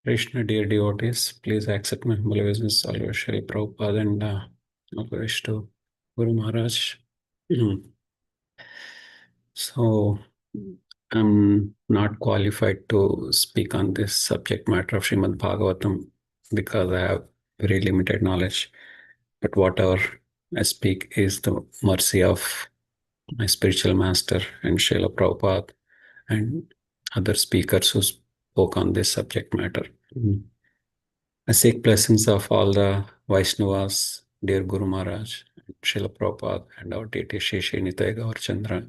Krishna, dear devotees, please accept my humble obeisance. Always Shri Prabhupada and always to Guru Maharaj. So, I'm not qualified to speak on this subject matter of Srimad Bhagavatam because I have very limited knowledge. But whatever I speak is the mercy of my spiritual master and Srila Prabhupada and other speakers who spoke on this subject matter. I seek blessings of all the Vaishnavas, dear Guru Maharaj, Srila Prabhupada, and our deity Shri Shri Nitai Gaur Chandra,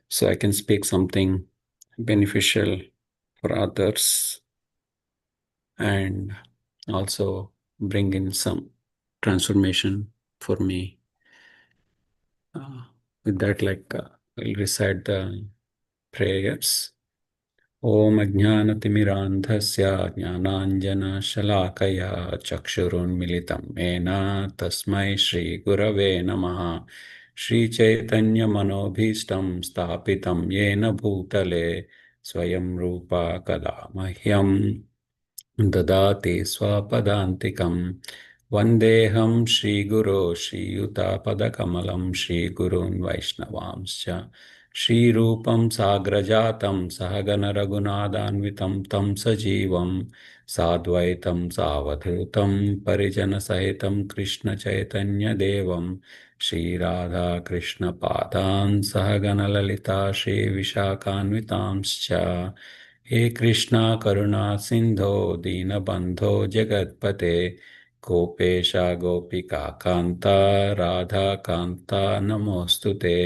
so I can speak something beneficial for others and also bring in some transformation for me. With that, I'll recite the prayers. ॐ अज्ञानतिमिरान्धस्य ज्ञानाञ्जनशलाकया चक्षुरुन्मिलितं येन तस्मै श्रीगुरवे नमः। श्रीचैतन्यमनोभीष्टं स्थापितं येन भूतले स्वयं रूपा कदा मह्यं ददाति स्वपदान्तिकं। वन्देऽहं श्रीगुरो श्रीयुतापदकमलं श्रीगुरून् वैष्णवांश्च श्रीरूपं साग्रजातं सहगण रघुनाथान्वितं तं सजीवं साद्वैतं सावधूतं परिजनसहितं कृष्णचैतन्यदेवं श्रीराधाकृष्णपादान् सहगण ललिता श्रीविशाखान्वितांश्च। हे कृष्णा करुणा सिन्धो दीनबन्धो जगत्पते गोपेश गोपिका कान्ता राधा कान्ता नमोऽस्तु ते।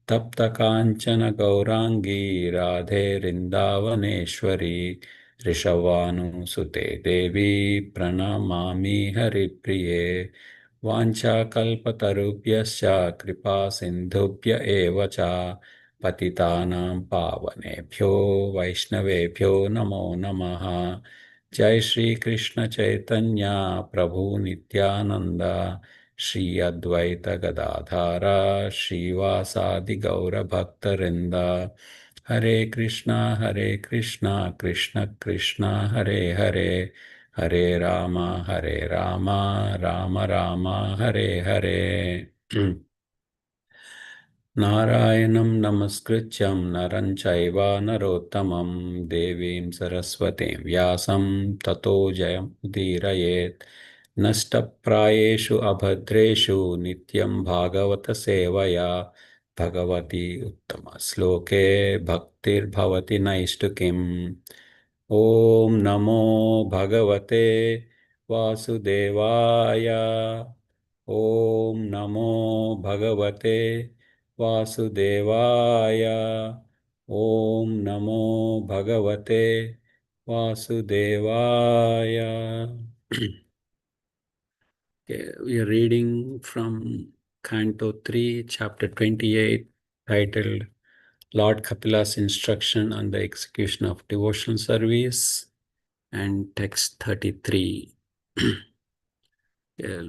तप्त काञ्चन गौराङ्गी राधे वृन्दावनेश्वरी ऋषवानुसुते देवी प्रणमामि हरिप्रिये। वाञ्छाकल्पतरुभ्यश्च कृपा सिन्धुभ्य एव च पतितानां पावनेभ्यो वैष्णवेभ्यो नमो नमः। जय श्री कृष्ण चैतन्य प्रभु नित्यानंद श्री अद्वैत गदाधर श्रीवासादि गौर भक्तवृंद। हरे कृष्णा कृष्ण कृष्ण हरे हरे, हरे राम राम राम हरे हरे। नारायणं नमस्कृत्यं नरं चैव नरोत्तमं देवीं सरस्वतीं व्यासं ततो जयमुदीरयेत्। नष्टप्रायेषु अभद्रेषु नित्यं भागवत सेवया भगवती उत्तमश्लोके भक्तिर्भवति नैष्ठिकीम्। ॐ नमो भगवते वासुदेवाय। ॐ नमो भगवते वासुदेवाय। ॐ नमो भगवते वासुदेवाय। We are reading from Canto 3, Chapter 28, titled Lord Kapila's Instruction on the Execution of Devotional Service, and text 33.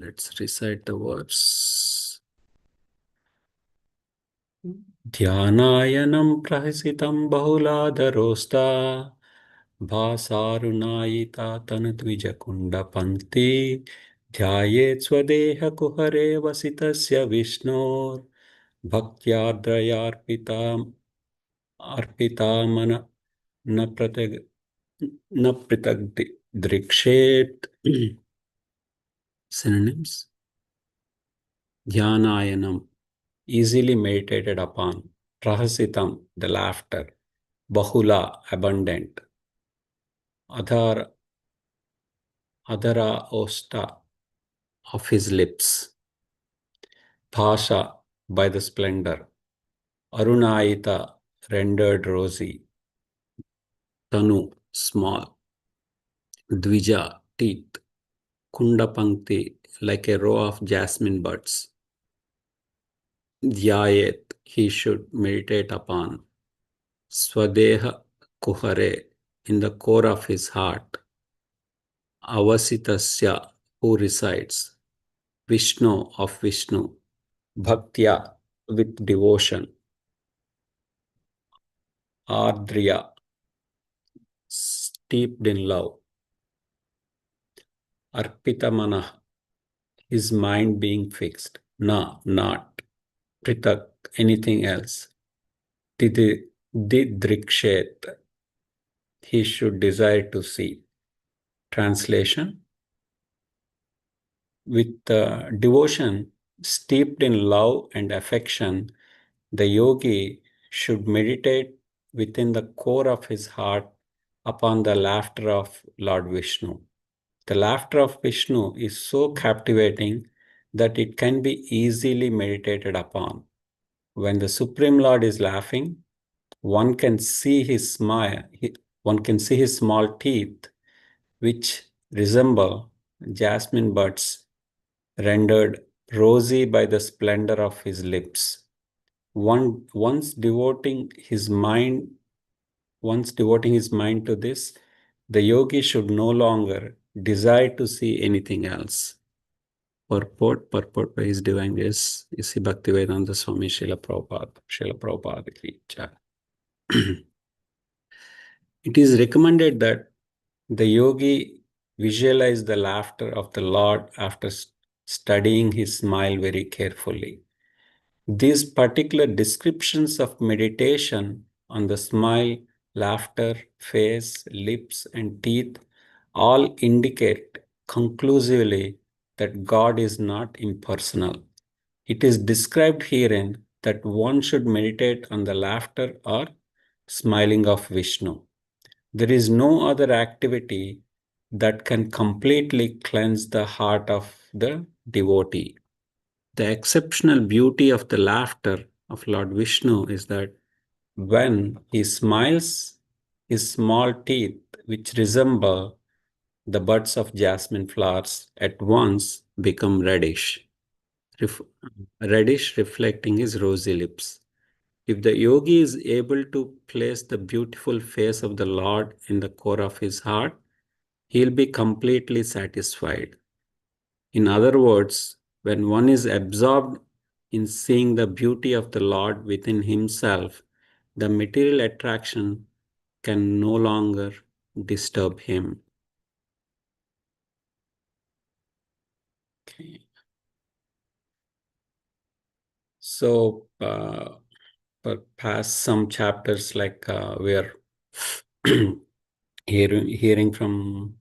Let's recite the words. ध्यानायनं प्रहसितं बहुलादरोस्ता भासारुणायिता तनुद्विजकुण्डपङ्क्ति ध्यायेत् स्वदेहकुहरे वसितस्य विष्णोर्भक्त्यार्द्रयार्पिता अर्पितामन न पृथग्दृक्षेत्। Synonyms: Dhyanayanam, easily meditated upon; Prahasitam, the laughter; Bahula, abundant; Adhara osta, of his lips; Bhasha, by the splendor; Arunayita, rendered rosy; Tanu, small; Dvija, teeth; Kundapankti, like a row of jasmine buds; Dhyayet, he should meditate upon; Swadeha Kuhare, in the core of his heart; Avasitasya, who resides; Vishnu, of Vishnu; Bhaktya, with devotion; Ardriya, steeped in love; arpita manah, his mind being fixed. Na, not pritak, anything else. Didrikshet, he should desire to see. Translation: with devotion steeped in love and affection, the yogi should meditate within the core of his heart upon the laughter of Lord Vishnu. The laughter of Vishnu is so captivating that it can be easily meditated upon. When the Supreme Lord is laughing, one can see his smile, one can see his small teeth, which resemble jasmine buds rendered rosy by the splendor of his lips. Once devoting his mind to this, the yogi should no longer desire to see anything else. Purport by His Divine Grace, Isi Bhaktivedanta Swami Srila Prabhupada ki jai. It is recommended that the yogi visualize the laughter of the Lord after studying his smile very carefully. These particular descriptions of meditation on the smile, laughter, face, lips, and teeth all indicate conclusively that God is not impersonal. It is described herein that one should meditate on the laughter or smiling of Vishnu. There is no other activity that can completely cleanse the heart of the devotee. The exceptional beauty of the laughter of Lord Vishnu is that when he smiles, his small teeth, which resemble the buds of jasmine flowers, at once become reddish, reflecting his rosy lips. If the yogi is able to place the beautiful face of the Lord in the core of his heart, he'll be completely satisfied. In other words, when one is absorbed in seeing the beauty of the Lord within himself, the material attraction can no longer disturb him. Okay. So, for past some chapters, like we're hearing from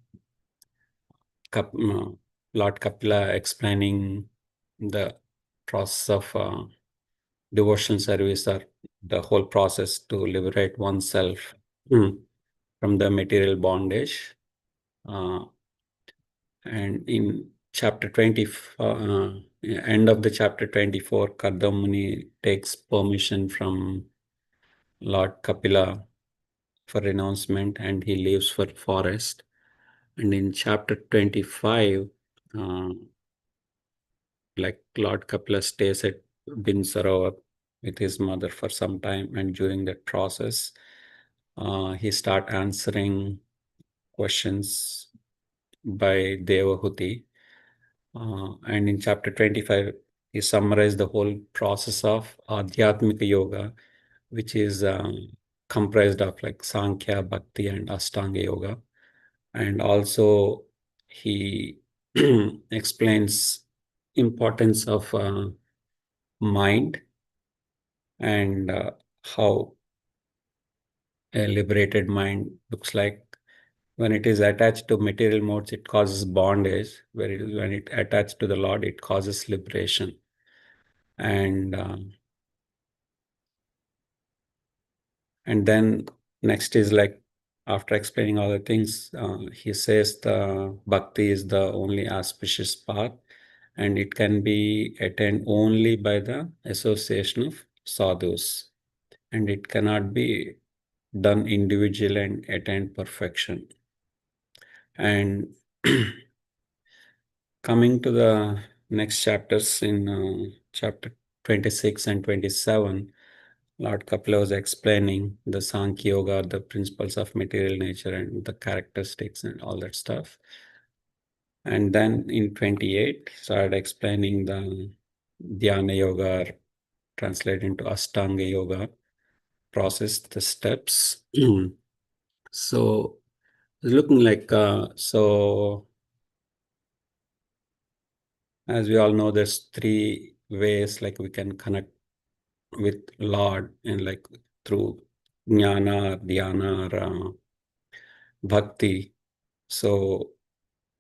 Lord Kapila explaining the process of devotional service, or the whole process to liberate oneself from the material bondage. And in chapter 20, end of the chapter 24, Kadamuni takes permission from Lord Kapila for renouncement, and he leaves for forest. And in chapter 25, like Lord Kapila stays at Bin Sarovar with his mother for some time, and during that process, he start answering questions by Devahuti. And in chapter 25, he summarized the whole process of Adhyatmika Yoga, which is comprised of like Sankhya, Bhakti, and Ashtanga Yoga. And also he explains importance of mind, and how a liberated mind looks like. When it is attached to material modes, it causes bondage. When it attached to the Lord, it causes liberation. And then next is like, after explaining all the things, he says the bhakti is the only auspicious path, and it can be attained only by the association of sadhus, and it cannot be done individually and attain perfection. And coming to the next chapters, in chapter 26 and 27, Lord Kapila was explaining the Sankhya Yoga, the principles of material nature and the characteristics and all that stuff. And then in 28, started explaining the Dhyana Yoga, translated into Ashtanga Yoga process, the steps. So looking like, so as we all know, there's three ways like we can connect with Lord, and like through jnana, dhyana, or bhakti. So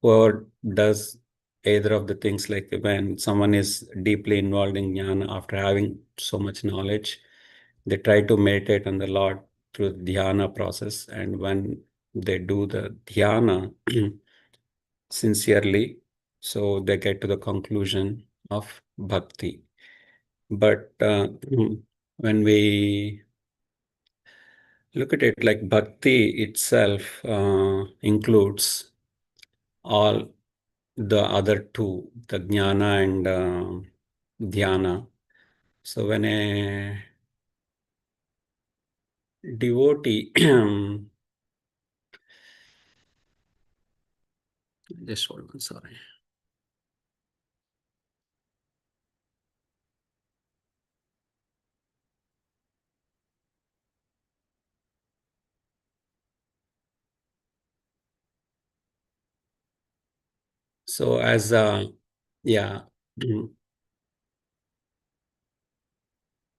whoever does either of the things, like when someone is deeply involved in jnana after having so much knowledge, they try to meditate on the Lord through the dhyana process. And when they do the dhyana sincerely, so they get to the conclusion of bhakti. But when we look at it, like bhakti itself includes all the other two, the jnana and dhyana. So when a devotee, just hold on, sorry. So as yeah,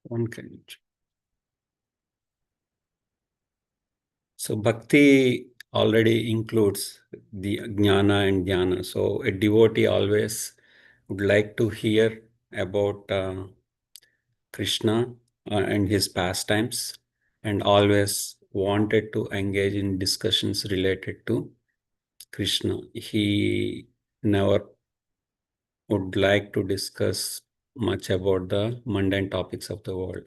one can. So bhakti already includes the jnana and dhyana. So a devotee always would like to hear about Krishna and his pastimes, and always wanted to engage in discussions related to Krishna. He never would like to discuss much about the mundane topics of the world.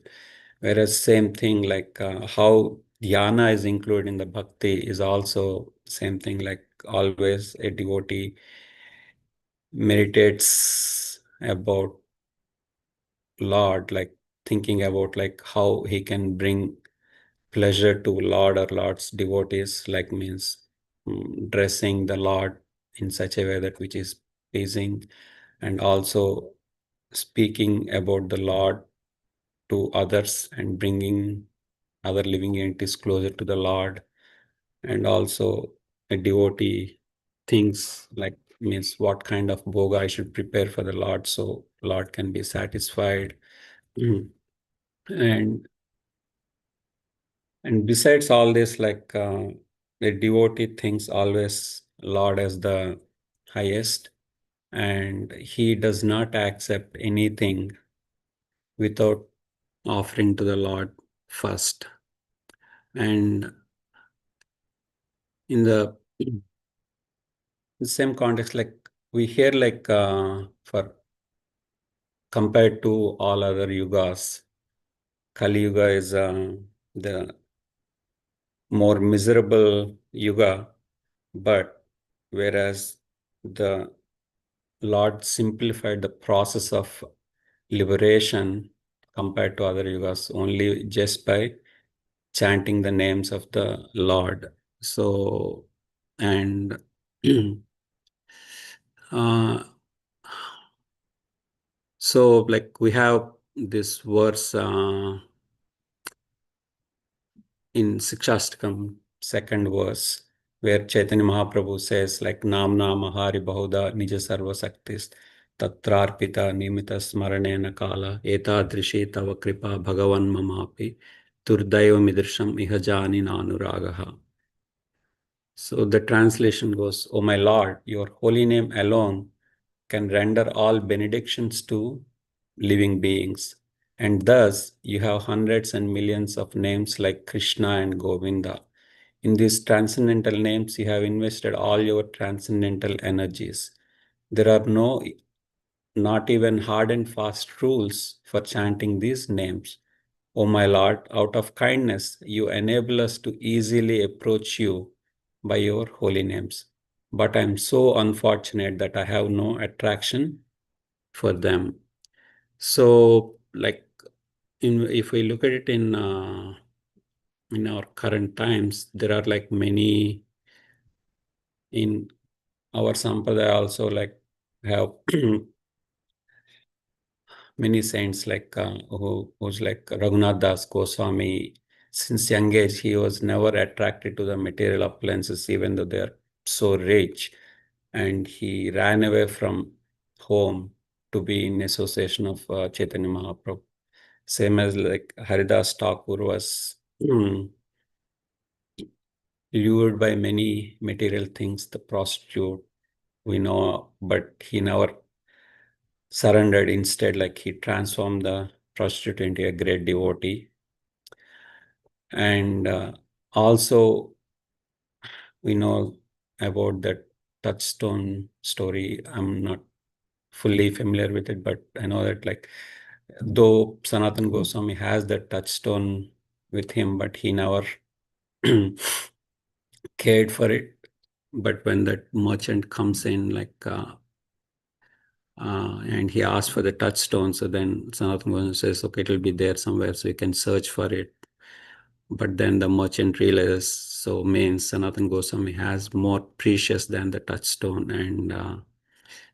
Whereas same thing, like how dhyana is included in the bhakti is also same thing, like always a devotee meditates about Lord, like thinking about like how he can bring pleasure to Lord or Lord's devotees, like means dressing the Lord in such a way that which is pleasing, and also speaking about the Lord to others and bringing other living entities closer to the Lord. And also a devotee thinks like means what kind of bhoga I should prepare for the Lord so Lord can be satisfied. Mm. And besides all this, like the devotee thinks always Lord as the highest, and he does not accept anything without offering to the Lord first. And in the same context, like we hear like for compared to all other yugas, Kali Yuga is the more miserable yuga, but whereas the Lord simplified the process of liberation compared to other yugas only just by chanting the names of the Lord. So, and uh, so like we have this verse in Sikshastakam, second verse, where Chaitanya Mahaprabhu says, like, Namna Mahari Bahuda Nija Sarva Saktis Tatrarpita Nimita Smaranena Kala Etadrishi Tava Kripa Bhagavan Mamapi Turdaiva Midrisham Ihajani Nanuragaha. So the translation goes, O my Lord, your holy name alone can render all benedictions to living beings. And thus, you have hundreds and millions of names like Krishna and Govinda. In these transcendental names, you have invested all your transcendental energies. There are not even hard and fast rules for chanting these names. O my Lord, out of kindness, you enable us to easily approach you by your holy names. But I am so unfortunate that I have no attraction for them. So, like, if we look at it in our current times, there are like many in our sampradaya also like have many saints like who's like Raghunath Das Goswami. Since young age, he was never attracted to the material appliances, even though they are so rich. And he ran away from home to be in association of Chaitanya Mahaprabhu. Same as like Haridas Thakur was lured by many material things, the prostitute, we know, but he never surrendered. Instead, like he transformed the prostitute into a great devotee. And also, we know about that touchstone story. I'm not fully familiar with it, but I know that like though Sanatan Goswami has that touchstone with him, but he never cared for it. But when that merchant comes in, and he asks for the touchstone, so then Sanatan Goswami says, okay, it'll be there somewhere, so you can search for it. But then the merchant realizes, so means Sanatan Goswami has more precious than the touchstone, and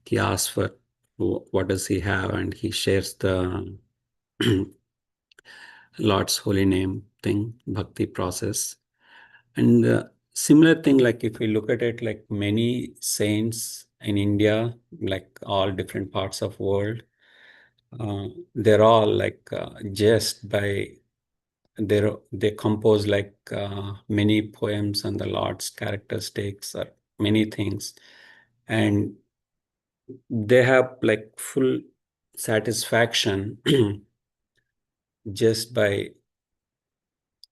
he asks for what does he have, and he shares the Lord's holy name thing, bhakti process. And similar thing, like if we look at it, like many saints in India, like all different parts of world, they're all like just by they compose like many poems on the Lord's characteristics or many things, and they have like full satisfaction just by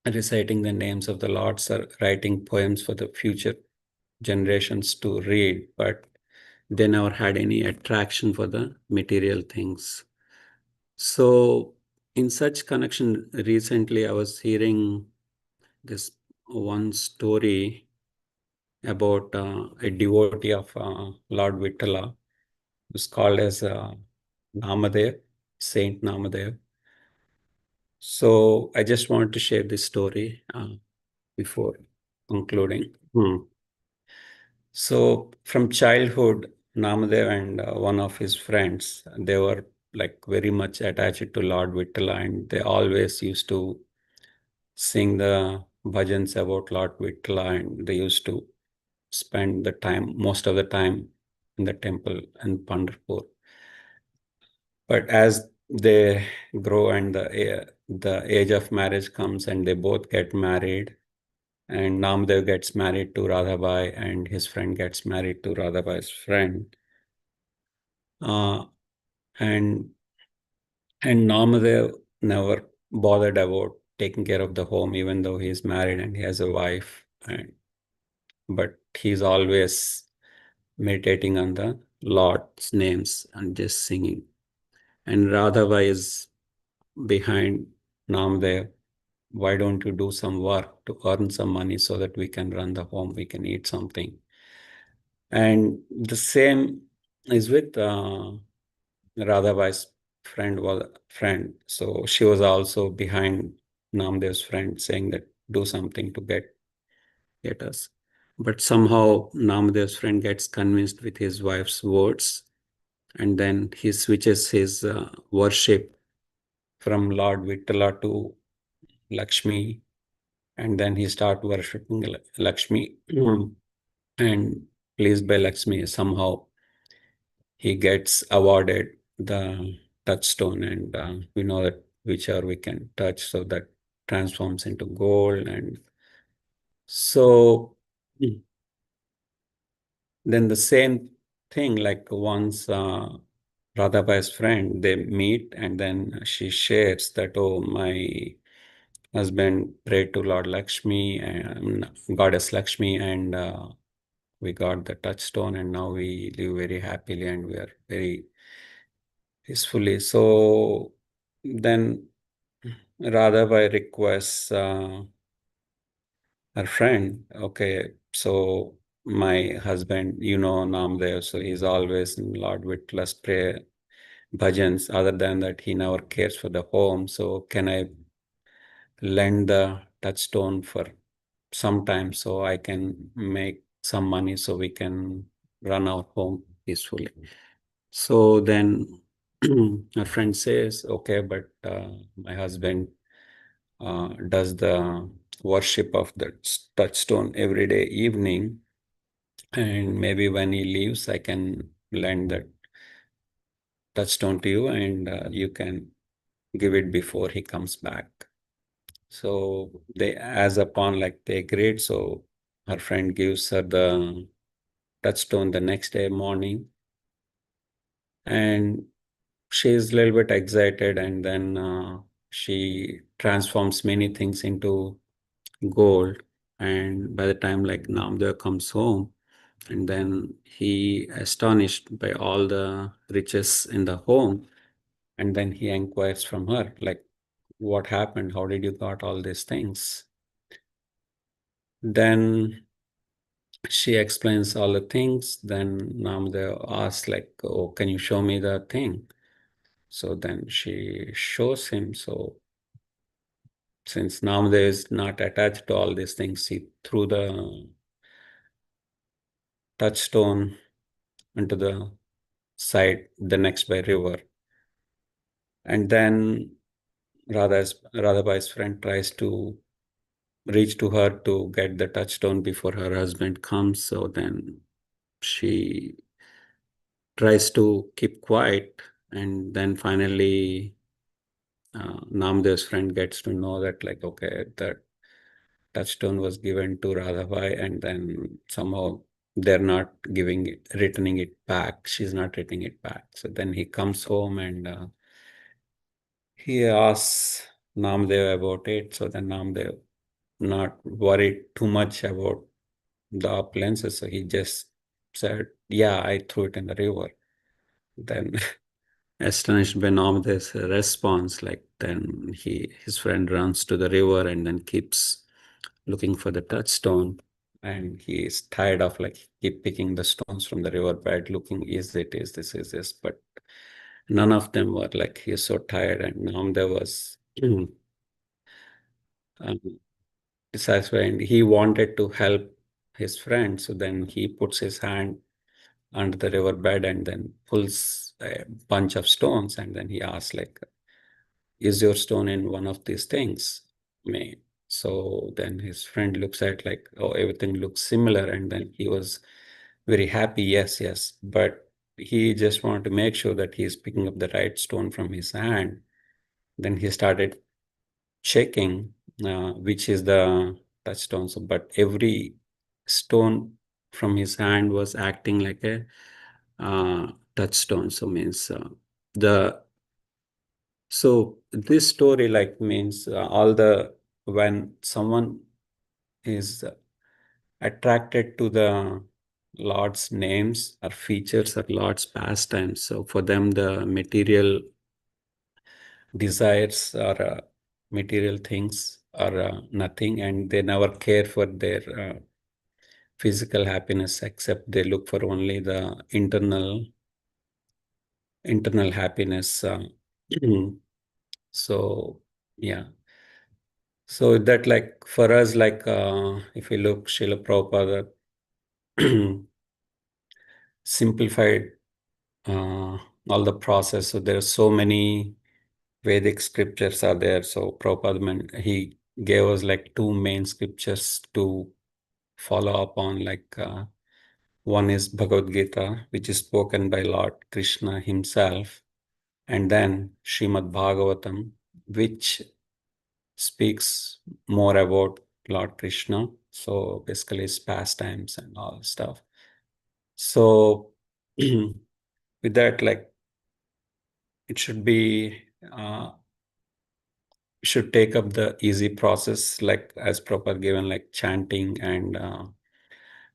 reciting the names of the Lords or writing poems for the future generations to read, but they never had any attraction for the material things. So, in such connection, recently I was hearing this one story about a devotee of Lord Vittala, who's called as Namadev, Saint Namadev. So I just wanted to share this story before concluding. So from childhood, Namadev and one of his friends, they were like very much attached to Lord Vittala, and they always used to sing the bhajans about Lord Vittala, and they used to spend the time, most of the time, in the temple in Pandharpur. But as they grow and the age of marriage comes and they both get married, and Namdev gets married to Radhabai and his friend gets married to Radhabai's friend. Uh, and and Namadev never bothered about taking care of the home, even though he's married and he has a wife. But he's always meditating on the Lord's names and just singing. And Radhabai is behind Namdev. Why don't you do some work to earn some money so that we can run the home, we can eat something? And the same is with Radhabai's friend. So she was also behind Namdev's friend, saying that do something to get us. But somehow Namadev's friend gets convinced with his wife's words, and then he switches his worship from Lord Vittala to Lakshmi, and then he start worshipping Lakshmi. And pleased by Lakshmi, somehow he gets awarded the touchstone, and we know that whichever we can touch, so that transforms into gold. And so then the same thing, like once Radhabai's friend, they meet, and then she shares that, oh, my husband prayed to Lord Lakshmi and Goddess Lakshmi, and we got the touchstone, and now we live very happily and we are very peacefully. So then Radhabai requests her friend, okay, so my husband, Namdev, so he's always in Lord Vittala's prayer bhajans. Other than that, he never cares for the home. So can I lend the touchstone for some time so I can make some money so we can run our home peacefully? So then a friend says, okay, but my husband does the worship of the touchstone every day evening, and maybe when he leaves, I can lend that touchstone to you, and you can give it before he comes back. So they, as upon like they agreed, so her friend gives her the touchstone the next day morning, and she's a little bit excited, and then she transforms many things into gold. And by the time like Namdev comes home, and then he astonished by all the riches in the home, and then he inquires from her like, what happened, how did you got all these things? Then she explains all the things. Then Namdev asks like, oh, can you show me the thing? So then she shows him. So since Namdev is not attached to all these things, he threw the touchstone into the side the next by river. And then Radhabai's friend tries to reach to her to get the touchstone before her husband comes. So then she tries to keep quiet. And then finally, Namdev's friend gets to know that, like, okay, that touchstone was given to Radhabai, and then somehow they're not returning it back. She's not returning it back. So then he comes home, and he asks Namdev about it. So then Namdev not worried too much about the appliances. So he just said, yeah, I threw it in the river. Then astonished by Namadev's response, like then his friend runs to the river and then keeps looking for the touchstone. And he is tired of like keep picking the stones from the riverbed, looking, is this, but none of them were like, he is so tired. And Namdev was um, dissatisfied, and he wanted to help his friend. So then he puts his hand under the riverbed and then pulls a bunch of stones, and then he asks like, is your stone in one of these things? May. So then his friend looks at like, oh, everything looks similar. And then he was very happy. Yes, yes. But he just wanted to make sure that he's picking up the right stone from his hand. Then he started checking which is the touchstone. So, but every stone from his hand was acting like a touchstone. So means the so this story like means all the when someone is attracted to the Lord's names or features or Lord's pastimes. So for them, the material desires or material things are nothing, and they never care for their physical happiness, except they look for only the internal happiness. So yeah. So that like for us, like if we look Srila Prabhupada simplified uh, all the process. So there are so many Vedic scriptures are there. So Prabhupada he gave us like two main scriptures to follow up on. Like one is Bhagavad Gita, which is spoken by Lord Krishna himself, and then Srimad Bhagavatam, which speaks more about Lord Krishna. So basically, his pastimes and all stuff. So with that, like it should be should take up the easy process, like as proper given, like chanting and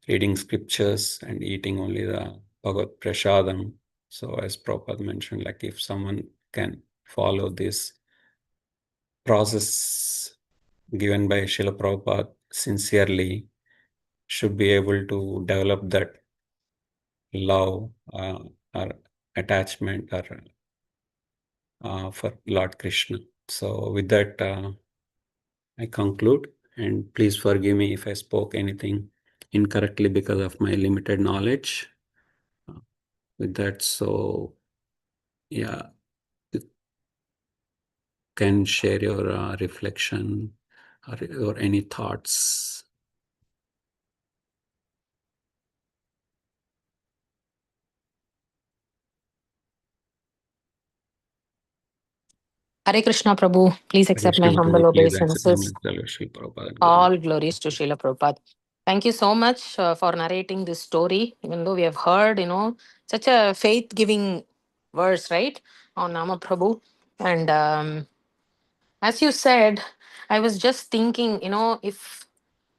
reading scriptures and eating only the Bhagavad Prasadam. So as Prabhupada mentioned, like if someone can follow this process given by Srila Prabhupada sincerely, should be able to develop that love or attachment or for Lord Krishna. So with that, I conclude, and please forgive me if I spoke anything incorrectly because of my limited knowledge. With that, so yeah, you can share your reflection or any thoughts. Hare Krishna, Prabhu. Please accept my humble obeisances. All glories to Srila Prabhupada. Thank you so much for narrating this story, even though we have heard, such a faith-giving verse, right, on Nama Prabhu. And as you said, I was just thinking, if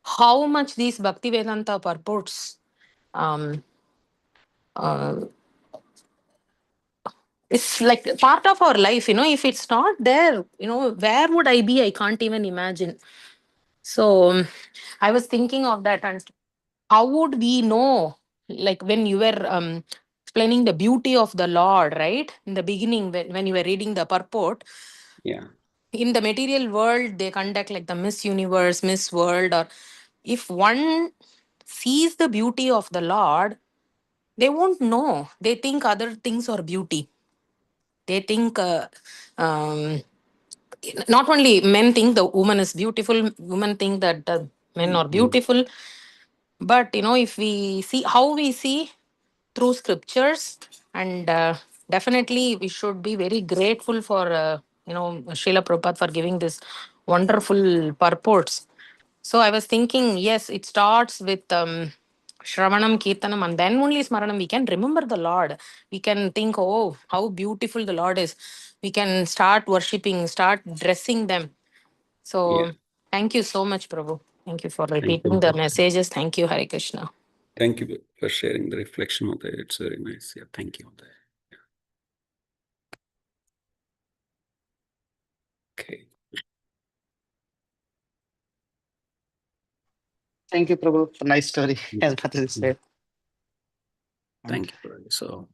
how much these Bhaktivedanta purports um, uh, it's like part of our life. If it's not there, where would I be? I can't even imagine. So I was thinking of that, and how would we know, like when you were explaining the beauty of the Lord, right, in the beginning, when you were reading the purport. Yeah. In the material world, they conduct like the Miss Universe, Miss World, or if one sees the beauty of the Lord, they won't know. They think other things are beauty. They think um, not only men think the woman is beautiful, women think that the men are beautiful. But if we see how we see through scriptures, and definitely we should be very grateful for Srila Prabhupada for giving this wonderful purports. So I was thinking, yes, it starts with Shravanam, Kirtanam, and then only Smaranam. We can remember the Lord. We can think, oh, how beautiful the Lord is. We can start worshipping, start dressing them. So thank you so much, Prabhu. Thank you for repeating the messages. Thank you, Hare Krishna. Thank you for sharing the reflection of that. It's very nice. Yeah, thank you. Okay. Thank you, Prabhu. Nice story. As much as you said. Thank you, Prabhu. So,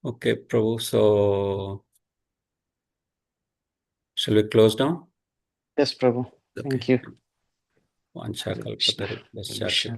okay, Prabhu. So, shall we close down? Yes, Prabhu. Thank you. Vanchakalpatarubhyascha